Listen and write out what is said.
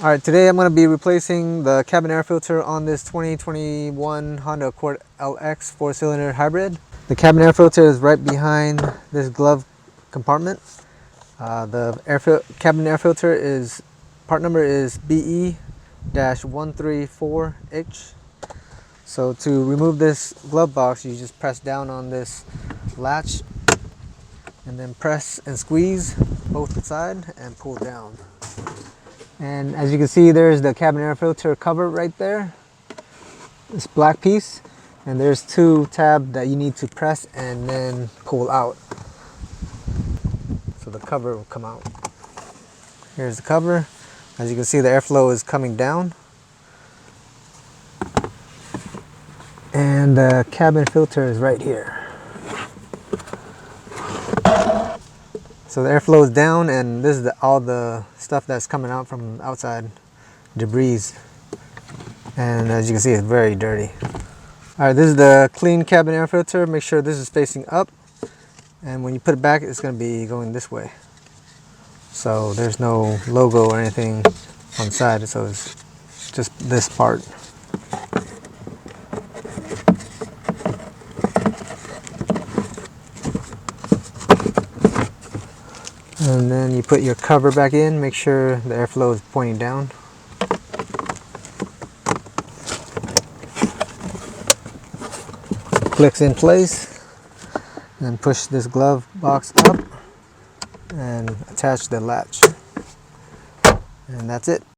Alright, today I'm going to be replacing the cabin air filter on this 2021 Honda Accord LX 4-cylinder hybrid. The cabin air filter is right behind this glove compartment. The cabin air filter is, part number is BE-134H. So to remove this glove box, you just press down on this latch and then press and squeeze both sides and pull down. And as you can see, there's the cabin air filter cover right there, this black piece, and there's two tabs that you need to press and then pull out, so the cover will come out. Here's the cover. As you can see, the airflow is coming down, and the cabin filter is right here. So the airflow is down, and this is all the stuff that's coming out from outside, debris. And as you can see, it's very dirty. Alright, this is the clean cabin air filter. Make sure this is facing up. And when you put it back, it's going to be going this way. So there's no logo or anything on the side, so it's just this part. And then you put your cover back in, make sure the airflow is pointing down. Clicks in place, and then push this glove box up and attach the latch. And that's it.